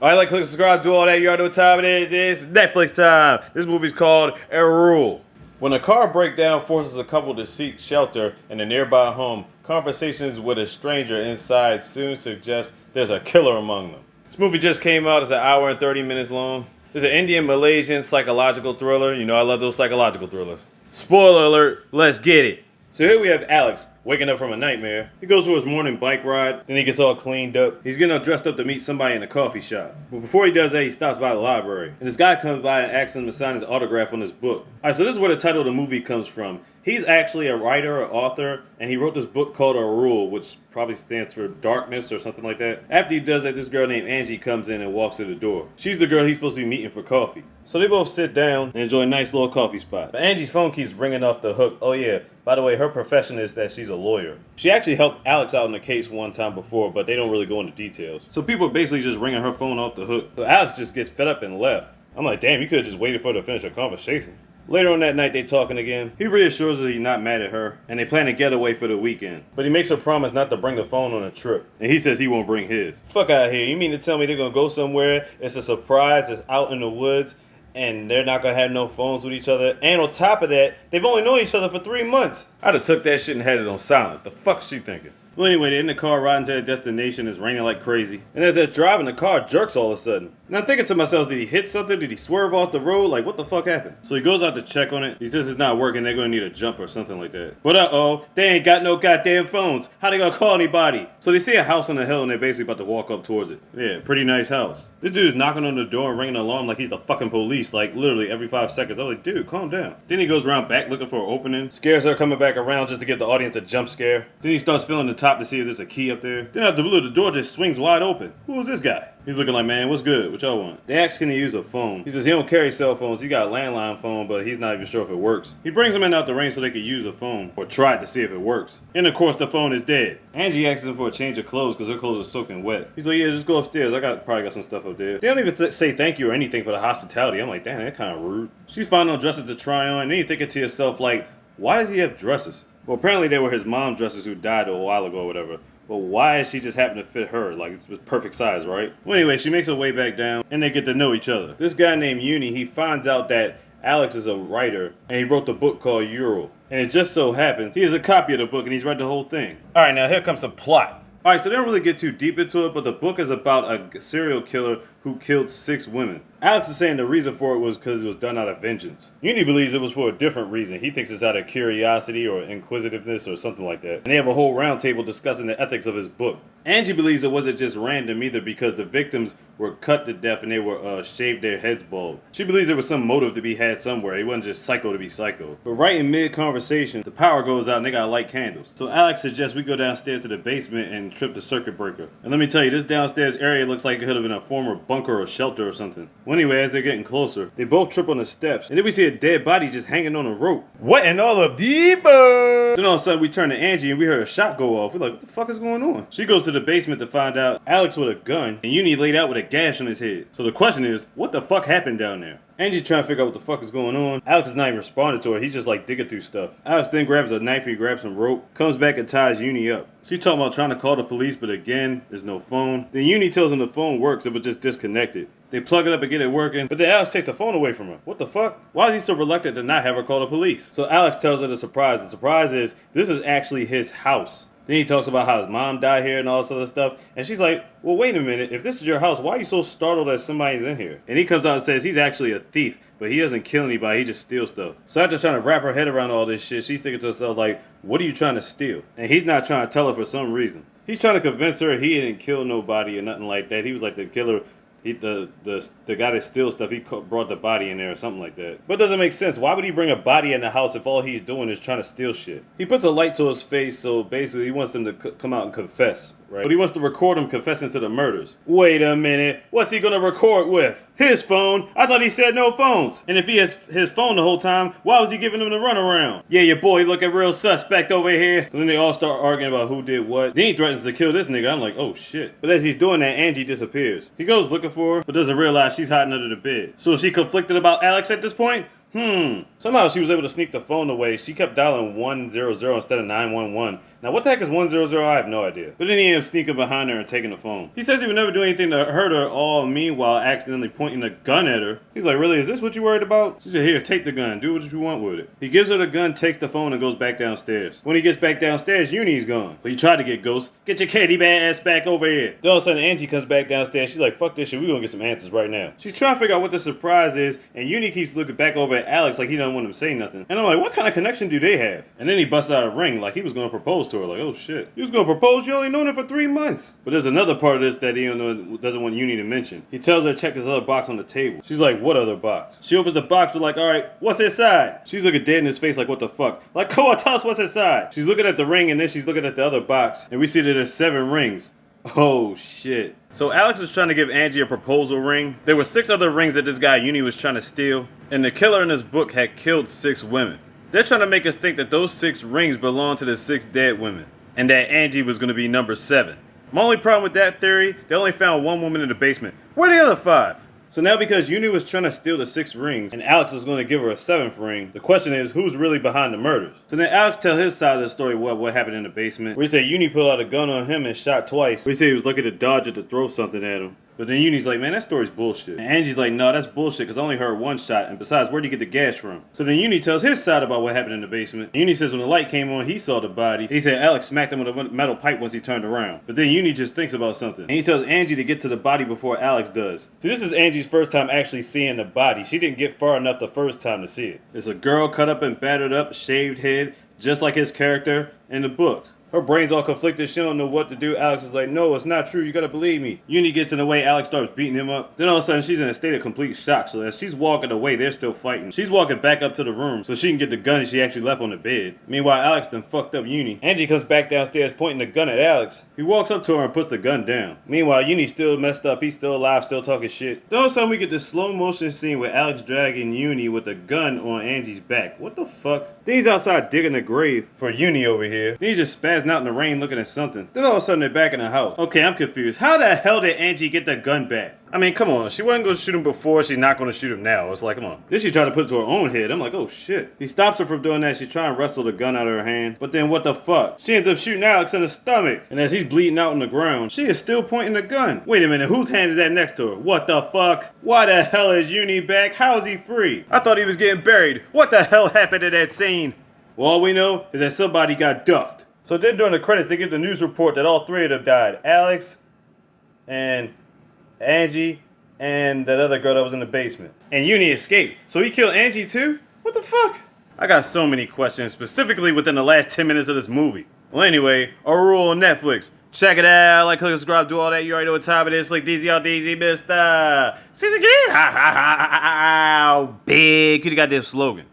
Alright, like, click, subscribe, do all that. You already know what time it is. It's Netflix time. This movie's called Irul. When a car breakdown forces a couple to seek shelter in a nearby home, conversations with a stranger inside soon suggest there's a killer among them. This movie just came out. It's an hour and 30 minutes long. It's an Indian-Malaysian psychological thriller. You know I love those psychological thrillers. Spoiler alert, let's get it. So here we have Alex waking up from a nightmare. He goes for his morning bike ride, then he gets all cleaned up. He's getting all dressed up to meet somebody in a coffee shop. But before he does that, he stops by the library. And this guy comes by and asks him to sign his autograph on his book. Alright, so this is where the title of the movie comes from. He's actually a writer, an author, and he wrote this book called Irul, which probably stands for darkness or something like that. After he does that, this girl named Angie comes in and walks through the door. She's the girl he's supposed to be meeting for coffee. So they both sit down and enjoy a nice little coffee spot. But Angie's phone keeps ringing off the hook. Oh yeah, by the way, her profession is that she's a lawyer. She actually helped Alex out in a case one time before, but they don't really go into details. So people are basically just ringing her phone off the hook. So Alex just gets fed up and left. I'm like, damn, you could have just waited for her to finish her conversation. Later on that night, they talking again. He reassures her he's not mad at her, and they plan to get away for the weekend. But he makes her promise not to bring the phone on a trip, and he says he won't bring his. Fuck out here, you mean to tell me they're gonna go somewhere, it's a surprise, it's out in the woods, and they're not gonna have no phones with each other, and on top of that, they've only known each other for 3 months. I'd have took that shit and had it on silent. The fuck is she thinking? Well, anyway, they're in the car riding to their destination. It's raining like crazy. And as they're driving, the car jerks all of a sudden. And I'm thinking to myself, did he hit something? Did he swerve off the road? Like, what the fuck happened? So he goes out to check on it. He says it's not working. They're going to need a jump or something like that. But uh-oh, they ain't got no goddamn phones. How they going to call anybody? So they see a house on the hill and they're basically about to walk up towards it. Yeah, pretty nice house. This dude's knocking on the door and ringing an alarm like he's the fucking police. Like, literally every 5 seconds. I was like, dude, calm down. Then he goes around back looking for an opening. Scares her coming back around just to give the audience a jump scare. Then he starts feeling the top to see if there's a key up there. Then out the blue, the door just swings wide open. Who is this guy? He's looking like, man, what's good? What y'all want? They ask him to use a phone. He says he don't carry cell phones. He got a landline phone, but he's not even sure if it works. He brings him in out the rain so they could use the phone, or try to see if it works. And of course, the phone is dead. Angie asks him for a change of clothes because her clothes are soaking wet. He's like, yeah, just go upstairs. I probably got some stuff up there. They don't even say thank you or anything for the hospitality. I'm like, damn, that's kind of rude. She's finding no dresses to try on, and then you thinking to yourself, like, why does he have dresses? Well, apparently they were his mom's dresses who died a while ago or whatever. But why is she just happened to fit her? Like, it was perfect size, right? Well, anyway, she makes her way back down, and they get to know each other. This guy named Uni, he finds out that Alex is a writer, and he wrote the book called Irul. And it just so happens, he has a copy of the book, and he's read the whole thing. Alright, now here comes the plot. Alright, so they don't really get too deep into it, but the book is about a serial killer who killed 6 women. Alex is saying the reason for it was because it was done out of vengeance. Uni believes it was for a different reason. He thinks it's out of curiosity or inquisitiveness or something like that. And they have a whole round table discussing the ethics of his book. Angie believes it wasn't just random either because the victims were cut to death and they were shaved their heads bald. She believes there was some motive to be had somewhere. He wasn't just psycho to be psycho. But right in mid-conversation, the power goes out and they gotta light candles. So Alex suggests we go downstairs to the basement and trip the circuit breaker. And let me tell you, this downstairs area looks like it could have been a former bunker or shelter or something. Well, anyway, as they're getting closer, they both trip on the steps, and then we see a dead body just hanging on a rope. What in all of the above? Then all of a sudden we turn to Angie and we heard a shot go off. We're like, what the fuck is going on? She goes to the basement to find out Alex with a gun, and Uni laid out with a gash on his head. So the question is, what the fuck happened down there? Angie's trying to figure out what the fuck is going on. Alex is not even responding to her. He's just like digging through stuff. Alex then grabs a knife, he grabs some rope, comes back and ties Uni up. She's talking about trying to call the police, but again, there's no phone. Then Uni tells him the phone works, it was just disconnected. They plug it up and get it working, but then Alex takes the phone away from her. What the fuck? Why is he so reluctant to not have her call the police? So Alex tells her the surprise. The surprise is, this is actually his house. Then he talks about how his mom died here and all this other stuff. And she's like, well, wait a minute. If this is your house, why are you so startled that somebody's in here? And he comes out and says he's actually a thief, but he doesn't kill anybody. He just steals stuff. So after trying to wrap her head around all this shit, she's thinking to herself, like, what are you trying to steal? And he's not trying to tell her for some reason. He's trying to convince her he didn't kill nobody or nothing like that. He was like the killer. The guy that steals stuff, he brought the body in there or something like that. But it doesn't make sense. Why would he bring a body in the house if all he's doing is trying to steal shit? He puts a light to his face, so basically he wants them to come out and confess, right? But he wants to record him confessing to the murders. Wait a minute. What's he gonna record with? His phone? I thought he said no phones. And if he has his phone the whole time, why was he giving him the runaround? Yeah, your boy looking real suspect over here. So then they all start arguing about who did what. Then he threatens to kill this nigga. I'm like, oh shit. But as he's doing that, Angie disappears. He goes looking for her, but doesn't realize she's hiding under the bed. So is she conflicted about Alex at this point? Somehow she was able to sneak the phone away. She kept dialing 100 instead of 911. Now, what the heck is 100? I have no idea. But then he ends up sneaking behind her and taking the phone. He says he would never do anything to hurt her, all meanwhile accidentally pointing a gun at her. He's like, really, is this what you worried about? She said, here, take the gun. Do what you want with it. He gives her the gun, takes the phone, and goes back downstairs. When he gets back downstairs, Uni's gone. But he tried to get Ghost. Get your candy bag ass back over here. Then all of a sudden, Angie comes back downstairs. She's like, fuck this shit. We're gonna get some answers right now. She's trying to figure out what the surprise is, and Uni keeps looking back over at Alex like he doesn't want him to say nothing. And I'm like, what kind of connection do they have? And then he busts out a ring like he was gonna propose to her. Like, oh shit. He was gonna propose? You only known her for 3 months. But there's another part of this that he doesn't want Uni to mention. He tells her to check this other box on the table. She's like, what other box? She opens the box with like, alright, what's inside? She's looking dead in his face like, what the fuck? Like, come on, tell us what's inside. She's looking at the ring and then she's looking at the other box. And we see that there's 7 rings. Oh shit. So Alex was trying to give Angie a proposal ring. There were 6 other rings that this guy Uni was trying to steal. And the killer in this book had killed 6 women. They're trying to make us think that those 6 rings belong to the 6 dead women. And that Angie was going to be number 7. My only problem with that theory, they only found 1 woman in the basement. Where are the other 5? So now because Uni was trying to steal the 6 rings and Alex was going to give her a 7th ring, the question is who's really behind the murders? So then Alex tells his side of the story what happened in the basement. Where he said Uni pulled out a gun on him and shot twice. Where he said he was looking to dodge it to throw something at him. But then Uni's like, man, that story's bullshit. And Angie's like, no, that's bullshit because I only heard 1 shot. And besides, where'd you get the gas from? So then Uni tells his side about what happened in the basement. And Uni says when the light came on, he saw the body. He said Alex smacked him with a metal pipe once he turned around. But then Uni just thinks about something. And he tells Angie to get to the body before Alex does. See, this is Angie's first time actually seeing the body. She didn't get far enough the first time to see it. It's a girl cut up and battered up, shaved head, just like his character in the book. Her brain's all conflicted. She don't know what to do. Alex is like, no, it's not true. You gotta believe me. Uni gets in the way. Alex starts beating him up. Then all of a sudden, she's in a state of complete shock. So as she's walking away, they're still fighting. She's walking back up to the room so she can get the gun she actually left on the bed. Meanwhile, Alex done fucked up Uni. Angie comes back downstairs pointing the gun at Alex. He walks up to her and puts the gun down. Meanwhile, Uni's still messed up. He's still alive, still talking shit. Then all of a sudden, we get this slow motion scene with Alex dragging Uni with a gun on Angie's back. What the fuck? Then he's outside digging a grave for Uni over here. Then he just spazzing out in the rain looking at something. Then all of a sudden they're back in the house. Okay, I'm confused. How the hell did Angie get the gun back? I mean, come on. She wasn't going to shoot him before. She's not going to shoot him now. It's like, come on. Then she tried to put it to her own head. I'm like, oh shit. He stops her from doing that. She's trying to wrestle the gun out of her hand. But then what the fuck? She ends up shooting Alex in the stomach. And as he's bleeding out on the ground, she is still pointing the gun. Wait a minute. Whose hand is that next to her? What the fuck? Why the hell is Uni back? How is he free? I thought he was getting buried. What the hell happened in that scene? Well, all we know is that somebody got duffed. So then during the credits, they give the news report that all 3 of them died. Alex and Angie and that other girl that was in the basement. And Uni escaped. So he killed Angie too? What the fuck? I got so many questions, specifically within the last 10 minutes of this movie. Well, anyway, Irul on Netflix. Check it out. Like, click, subscribe, do all that. You already know what time it is. Like DZ all DZ, Mr. Season get in. Ha ha ha ha ha. Big. Could have got this slogan.